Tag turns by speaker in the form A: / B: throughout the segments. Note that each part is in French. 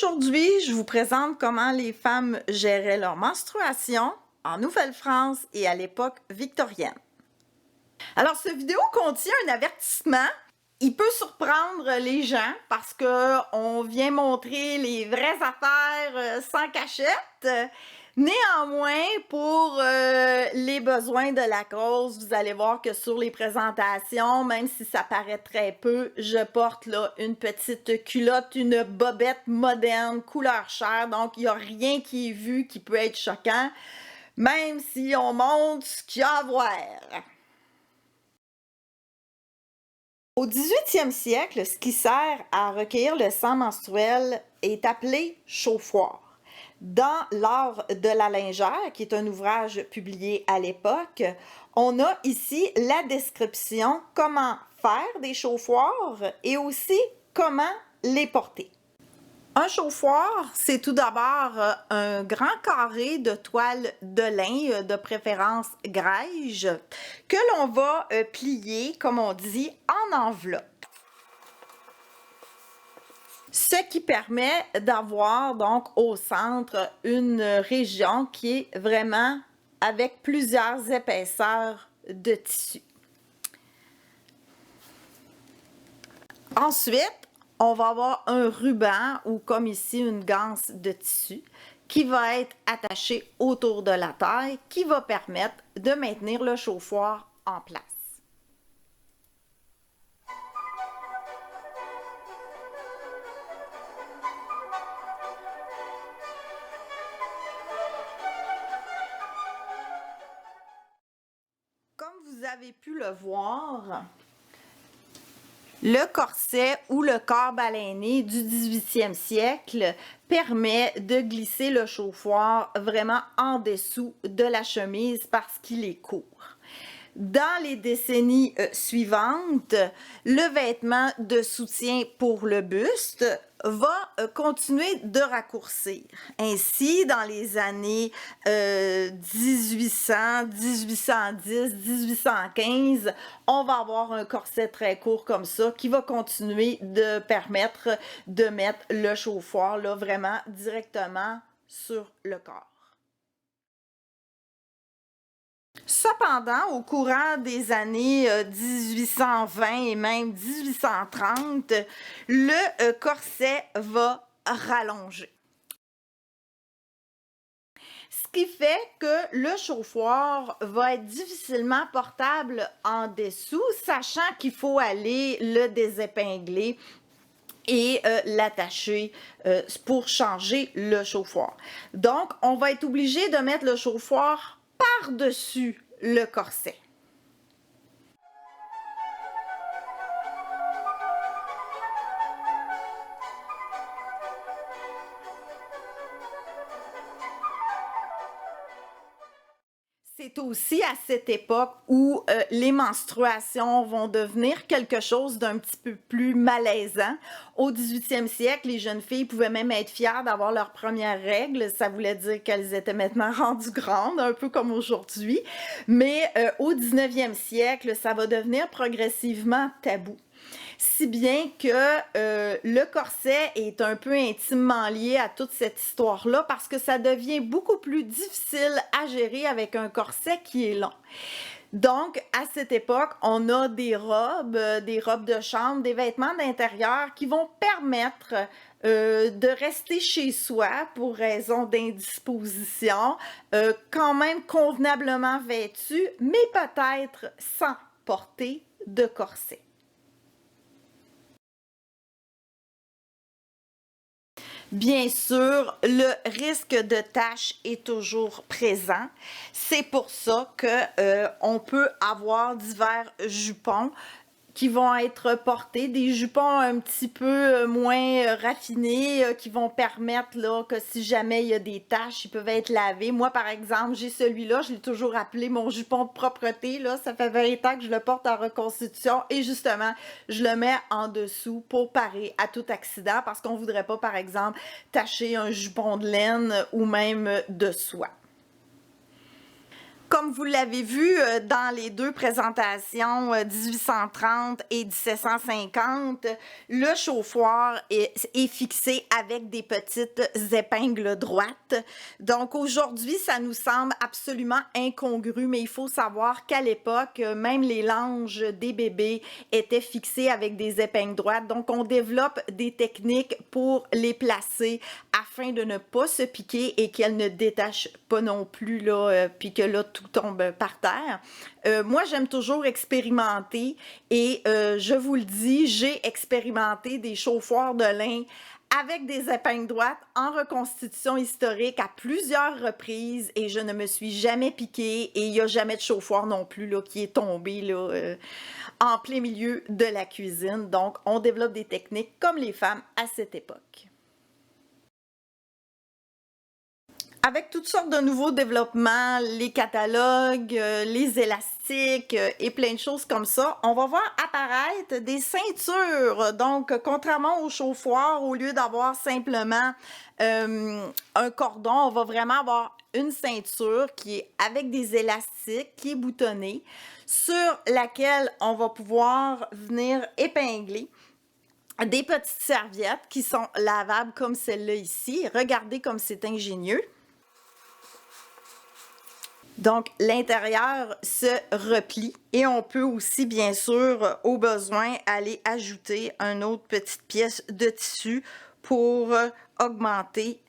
A: Aujourd'hui, je vous présente comment les femmes géraient leur menstruation en Nouvelle-France et à l'époque victorienne. Alors, cette vidéo contient un avertissement. Il peut surprendre les gens parce qu'on vient montrer les vraies affaires sans cachette. Néanmoins, pour les besoins de la cause, vous allez voir que sur les présentations, même si ça paraît très peu, je porte là une petite culotte, une bobette moderne, couleur chair. Donc, il n'y a rien qui est vu qui peut être choquant, même si on montre ce qu'il y a à voir. Au 18e siècle, ce qui sert à recueillir le sang menstruel est appelé chauffoir. Dans L'art de la lingère, qui est un ouvrage publié à l'époque, on a ici la description comment faire des chauffoirs et aussi comment les porter. Un chauffoir, c'est tout d'abord un grand carré de toile de lin, de préférence grège, que l'on va plier, comme on dit, en enveloppe. Ce qui permet d'avoir donc au centre une région qui est vraiment avec plusieurs épaisseurs de tissu. Ensuite, on va avoir un ruban ou comme ici une ganse de tissu qui va être attaché autour de la taille qui va permettre de maintenir le chauffoir en place. Comme vous avez pu le voir, le corset ou le corps baleiné du 18e siècle permet de glisser le chauffoir vraiment en dessous de la chemise parce qu'il est court. Dans les décennies suivantes, le vêtement de soutien pour le buste va continuer de raccourcir. Ainsi, dans les années 1800, 1810, 1815, on va avoir un corset très court comme ça qui va continuer de permettre de mettre le chauffoir là, vraiment directement sur le corps. Cependant, au courant des années 1820 et même 1830, le corset va rallonger. Ce qui fait que le chauffoir va être difficilement portable en dessous, sachant qu'il faut aller le désépingler et l'attacher pour changer le chauffoir. Donc, on va être obligé de mettre le chauffoir par-dessus le corset. C'est aussi à cette époque où les menstruations vont devenir quelque chose d'un petit peu plus malaisant. Au 18e siècle, les jeunes filles pouvaient même être fières d'avoir leurs premières règles. Ça voulait dire qu'elles étaient maintenant rendues grandes, un peu comme aujourd'hui. Mais au 19e siècle, ça va devenir progressivement tabou. Si bien que le corset est un peu intimement lié à toute cette histoire-là parce que ça devient beaucoup plus difficile à gérer avec un corset qui est long. Donc, à cette époque, on a des robes de chambre, des vêtements d'intérieur qui vont permettre de rester chez soi pour raison d'indisposition, quand même convenablement vêtu, mais peut-être sans porter de corset. Bien sûr, le risque de tache est toujours présent. C'est pour ça qu'on peut avoir divers jupons qui vont être portés, des jupons un petit peu moins raffinés, qui vont permettre là, que si jamais il y a des taches, ils peuvent être lavés. Moi, par exemple, j'ai celui-là, je l'ai toujours appelé mon jupon de propreté. Là, ça fait 20 ans que je le porte en reconstitution et justement, je le mets en dessous pour parer à tout accident parce qu'on ne voudrait pas, par exemple, tacher un jupon de laine ou même de soie. Comme vous l'avez vu dans les deux présentations 1830 et 1750, le chauffoir est fixé avec des petites épingles droites. Donc aujourd'hui, ça nous semble absolument incongru, mais il faut savoir qu'à l'époque, même les langes des bébés étaient fixées avec des épingles droites. Donc on développe des techniques pour les placer afin de ne pas se piquer et qu'elles ne détachent pas non plus, là, puis que là, tout tombe par terre. Moi, j'aime toujours expérimenter et je vous le dis, j'ai expérimenté des chauffoirs de lin avec des épingles droites en reconstitution historique à plusieurs reprises et je ne me suis jamais piquée et il n'y a jamais de chauffoir non plus là, qui est tombé là, en plein milieu de la cuisine. Donc, on développe des techniques comme les femmes à cette époque. Avec toutes sortes de nouveaux développements, les catalogues, les élastiques et plein de choses comme ça, on va voir apparaître des ceintures. Donc, contrairement au chauffoir, au lieu d'avoir simplement un cordon, on va vraiment avoir une ceinture qui est avec des élastiques, qui est boutonnée, sur laquelle on va pouvoir venir épingler des petites serviettes qui sont lavables comme celle-là ici. Regardez comme c'est ingénieux. Donc, l'intérieur se replie et on peut aussi, bien sûr, au besoin, aller ajouter une autre petite pièce de tissu pour augmenter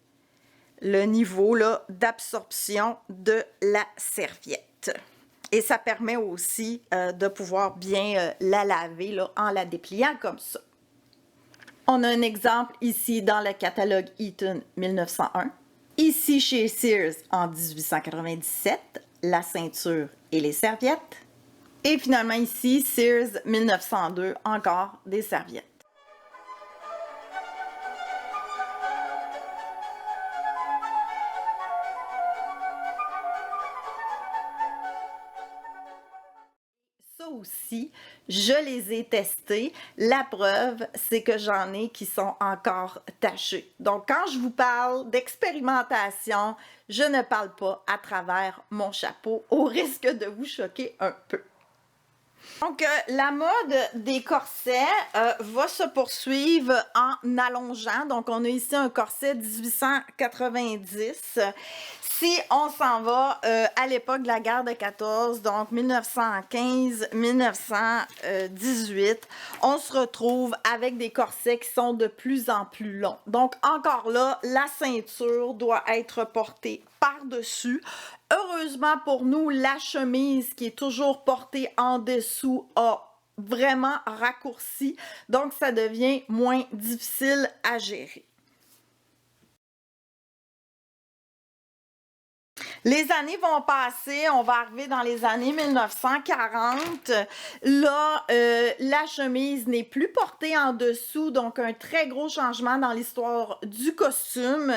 A: le niveau d'absorption de la serviette. Et ça permet aussi de pouvoir bien la laver là, en la dépliant comme ça. On a un exemple ici dans le catalogue Eaton 1901. Ici, chez Sears, en 1897, la ceinture et les serviettes. Et finalement ici, Sears 1902, encore des serviettes. Ça aussi, je les ai testés. La preuve, c'est que j'en ai qui sont encore tachés. Donc, quand je vous parle d'expérimentation, je ne parle pas à travers mon chapeau, au risque de vous choquer un peu. Donc, la mode des corsets va se poursuivre en allongeant. Donc, on a ici un corset 1890. Si on s'en va à l'époque de la guerre de 14, donc 1915-1918, on se retrouve avec des corsets qui sont de plus en plus longs. Donc, encore là, la ceinture doit être portée par-dessus. Heureusement pour nous, la chemise qui est toujours portée en dessous a vraiment raccourci, donc ça devient moins difficile à gérer. Les années vont passer, on va arriver dans les années 1940. Là, la chemise n'est plus portée en dessous, donc un très gros changement dans l'histoire du costume.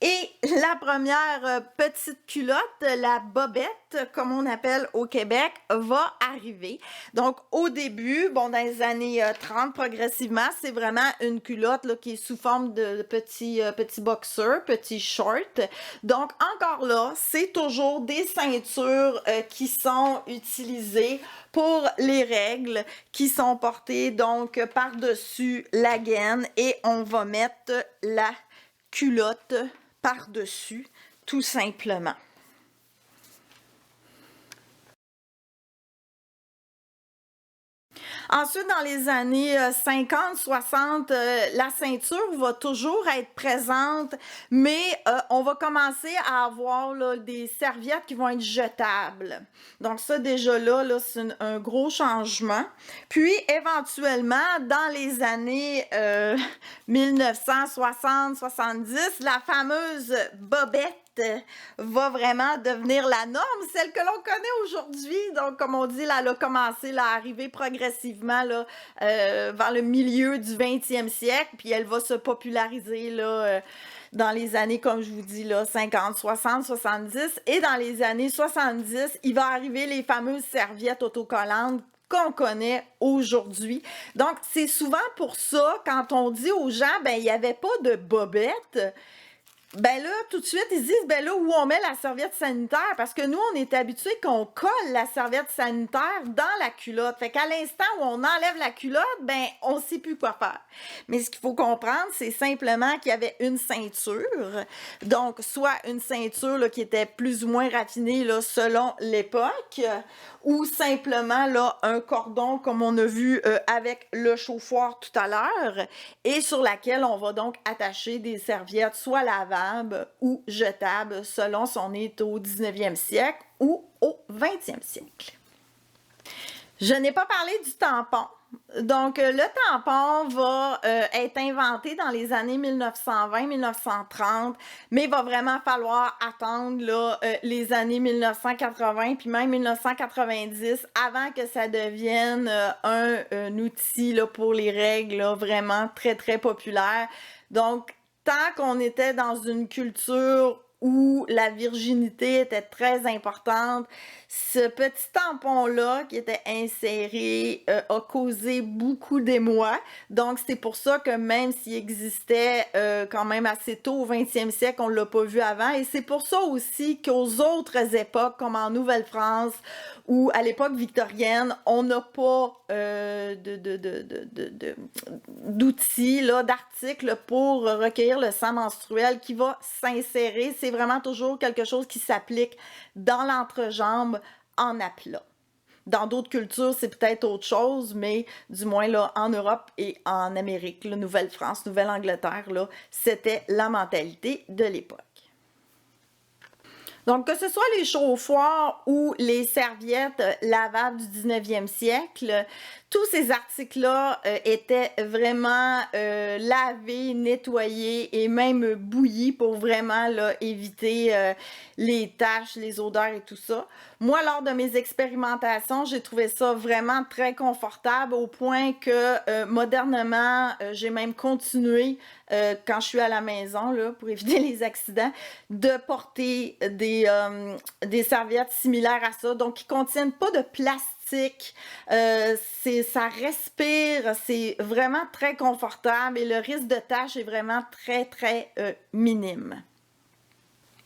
A: Et la première petite culotte, la bobette, comme on appelle au Québec, va arriver. Donc, au début, bon, dans les années 30, progressivement, c'est vraiment une culotte là, qui est sous forme de petits boxers, petits shorts. Donc, encore là, c'est toujours des ceintures qui sont utilisées pour les règles, qui sont portées donc par-dessus la gaine. Et on va mettre la culotte par-dessus, tout simplement. Ensuite, dans les années 50-60, la ceinture va toujours être présente, mais on va commencer à avoir là, des serviettes qui vont être jetables. Donc ça, déjà là c'est un gros changement. Puis, éventuellement, dans les années 1960-70, la fameuse bobette va vraiment devenir la norme, celle que l'on connaît aujourd'hui. Donc, comme on dit, là, elle a commencé là, à arriver progressivement là, vers le milieu du 20e siècle, puis elle va se populariser là, dans les années, comme je vous dis, là, 50, 60, 70. Et dans les années 70, il va arriver les fameuses serviettes autocollantes qu'on connaît aujourd'hui. Donc, c'est souvent pour ça, quand on dit aux gens, ben il n'y avait pas de bobette, Ben là, tout de suite, ils disent, ben là, où on met la serviette sanitaire? Parce que nous, on est habitués qu'on colle la serviette sanitaire dans la culotte. Fait qu'à l'instant où on enlève la culotte, ben, on sait plus quoi faire. Mais ce qu'il faut comprendre, c'est simplement qu'il y avait une ceinture. Donc, soit une ceinture là, qui était plus ou moins raffinée là, selon l'époque, ou simplement là, un cordon, comme on a vu avec le chauffoir tout à l'heure, et sur laquelle on va donc attacher des serviettes soit lavables ou jetables selon si on est au 19e siècle ou au 20e siècle. Je n'ai pas parlé du tampon. Donc, le tampon va être inventé dans les années 1920-1930, mais il va vraiment falloir attendre là, les années 1980 puis même 1990 avant que ça devienne un outil là, pour les règles là, vraiment très, très populaire. Donc, tant qu'on était dans une culture où la virginité était très importante, ce petit tampon-là qui était inséré a causé beaucoup d'émoi. Donc, c'est pour ça que même s'il existait quand même assez tôt au 20e siècle, on ne l'a pas vu avant. Et c'est pour ça aussi qu'aux autres époques, comme en Nouvelle-France ou à l'époque victorienne, on n'a pas d'outils, d'articles pour recueillir le sang menstruel qui va s'insérer. C'est vraiment toujours quelque chose qui s'applique dans l'entrejambe en aplat. Dans d'autres cultures, c'est peut-être autre chose, mais du moins là, en Europe et en Amérique, la Nouvelle-France, Nouvelle-Angleterre, là, c'était la mentalité de l'époque. Donc, que ce soit les chauffoirs ou les serviettes lavables du 19e siècle, tous ces articles-là étaient vraiment lavés, nettoyés et même bouillis pour vraiment là, éviter les taches, les odeurs et tout ça. Moi, lors de mes expérimentations, j'ai trouvé ça vraiment très confortable au point que modernement, j'ai même continué quand je suis à la maison là, pour éviter les accidents, de porter des serviettes similaires à ça, donc qui ne contiennent pas de plastique. Ça respire, c'est vraiment très confortable et le risque de tache est vraiment très, très minime.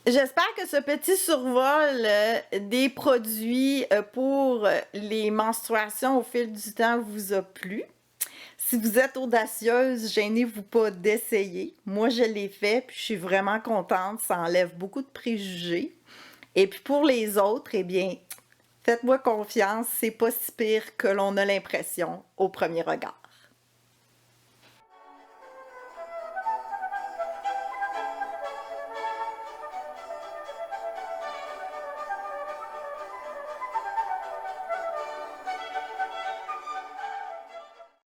A: J'espère que ce petit survol des produits pour les menstruations au fil du temps vous a plu. Si vous êtes audacieuse, gênez-vous pas d'essayer. Moi, je l'ai fait, puis je suis vraiment contente. Ça enlève beaucoup de préjugés. Et puis pour les autres, eh bien, faites-moi confiance, c'est pas si pire que l'on a l'impression au premier regard.